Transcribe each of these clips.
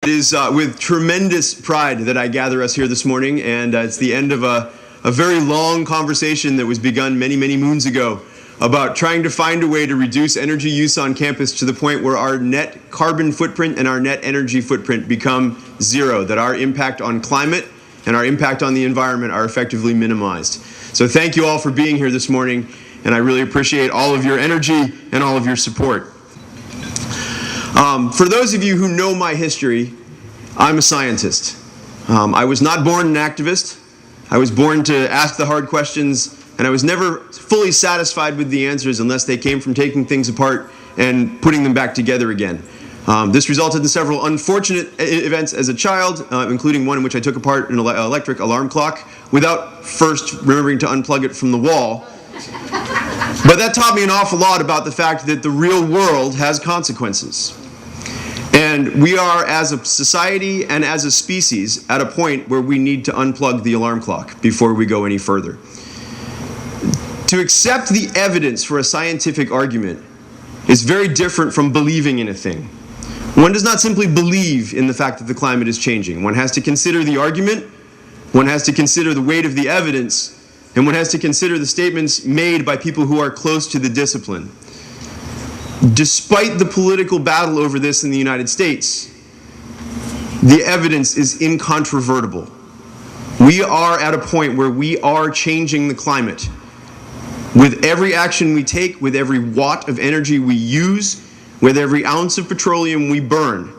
It is with tremendous pride that I gather us here this morning, and it's the end of a very long conversation that was begun many, many moons ago about trying to find a way to reduce energy use on campus to the point where our net carbon footprint and our net energy footprint become zero, that our impact on climate and our impact on the environment are effectively minimized. So thank you all for being here this morning, and I really appreciate all of your energy and all of your support. For those of you who know my history, I'm a scientist. I was not born an activist. I was born to ask the hard questions, and I was never fully satisfied with the answers unless they came from taking things apart and putting them back together again. This resulted in several unfortunate events as a child, including one in which I took apart an electric alarm clock without first remembering to unplug it from the wall. But that taught me an awful lot about the fact that the real world has consequences. And we are, as a society and as a species, at a point where we need to unplug the alarm clock before we go any further. To accept the evidence for a scientific argument is very different from believing in a thing. One does not simply believe in the fact that the climate is changing. One has to consider the argument, one has to consider the weight of the evidence, and one has to consider the statements made by people who are close to the discipline. Despite the political battle over this in the United States, the evidence is incontrovertible. We are at a point where we are changing the climate. With every action we take, with every watt of energy we use, with every ounce of petroleum we burn,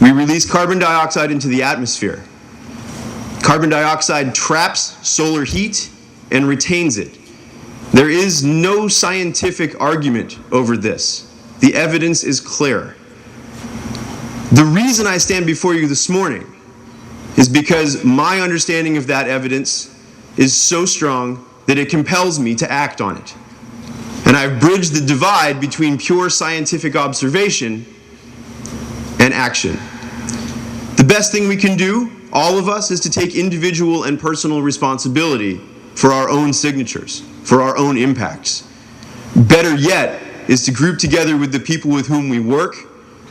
we release carbon dioxide into the atmosphere. Carbon dioxide traps solar heat and retains it. There is no scientific argument over this. The evidence is clear. The reason I stand before you this morning is because my understanding of that evidence is so strong that it compels me to act on it. And I've bridged the divide between pure scientific observation and action. The best thing we can do, all of us, is to take individual and personal responsibility for our own signatures, for our own impacts. Better yet is to group together with the people with whom we work,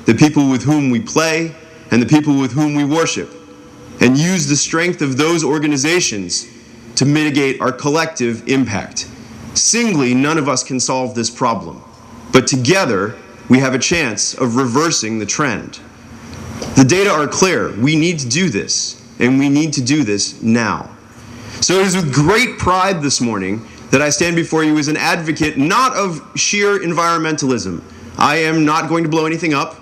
the people with whom we play, and the people with whom we worship, and use the strength of those organizations to mitigate our collective impact. Singly, none of us can solve this problem, but together we have a chance of reversing the trend. The data are clear. We need to do this, and we need to do this now. So it is with great pride this morning that I stand before you as an advocate not of sheer environmentalism. I am not going to blow anything up.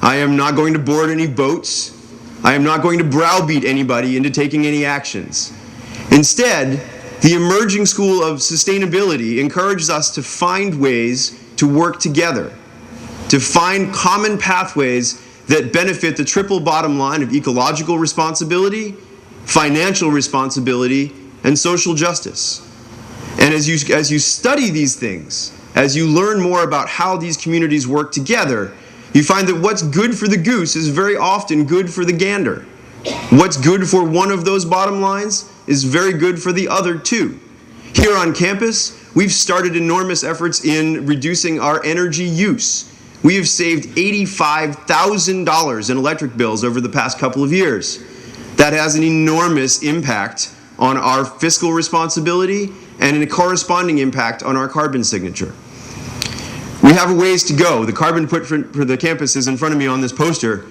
I am not going to board any boats. I am not going to browbeat anybody into taking any actions. Instead, the emerging school of sustainability encourages us to find ways to work together, to find common pathways that benefit the triple bottom line of ecological responsibility, financial responsibility, and social justice. And as you study these things, as you learn more about how these communities work together, you find that what's good for the goose is very often good for the gander. What's good for one of those bottom lines is very good for the other two. Here on campus, we've started enormous efforts in reducing our energy use. We have saved $85,000 in electric bills over the past couple of years. That has an enormous impact on our fiscal responsibility and a corresponding impact on our carbon signature. We have a ways to go. The carbon footprint for the campus is in front of me on this poster.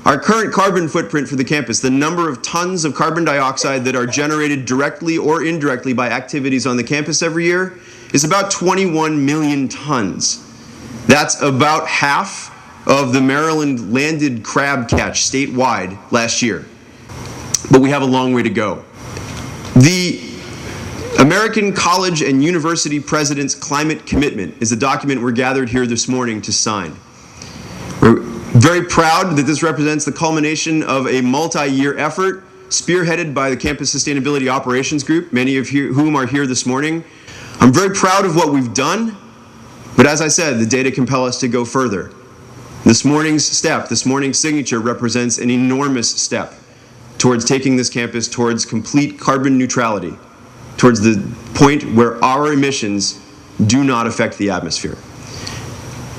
Our current carbon footprint for the campus, the number of tons of carbon dioxide that are generated directly or indirectly by activities on the campus every year, is about 21 million tons. That's about half of the Maryland landed crab catch statewide last year. But we have a long way to go. The American College and University President's Climate Commitment is a document we're gathered here this morning to sign. We're very proud that this represents the culmination of a multi-year effort spearheaded by the Campus Sustainability Operations Group, many of whom are here this morning. I'm very proud of what we've done, but as I said, the data compel us to go further. This morning's step, this morning's signature represents an enormous step towards taking this campus towards complete carbon neutrality, towards the point where our emissions do not affect the atmosphere.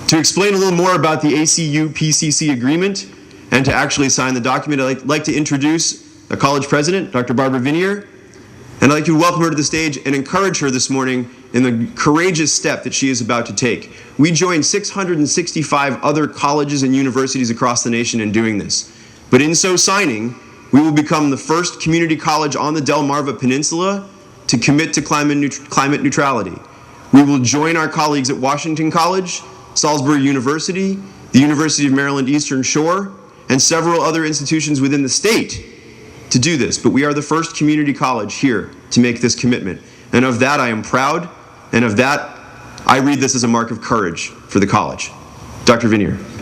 To explain a little more about the ACU-PCC agreement, and to actually sign the document. I'd like to introduce the college president, Dr. Barbara Viniar, and I'd like to welcome her to the stage and encourage her this morning in the courageous step that she is about to take. We joined 665 other colleges and universities across the nation in doing this. But in so signing, we will become the first community college on the Delmarva Peninsula to commit to climate neutrality. We will join our colleagues at Washington College, Salisbury University, the University of Maryland Eastern Shore, and several other institutions within the state to do this. But we are the first community college here to make this commitment. And of that I am proud, and of that I read this as a mark of courage for the college. Dr. Viniar.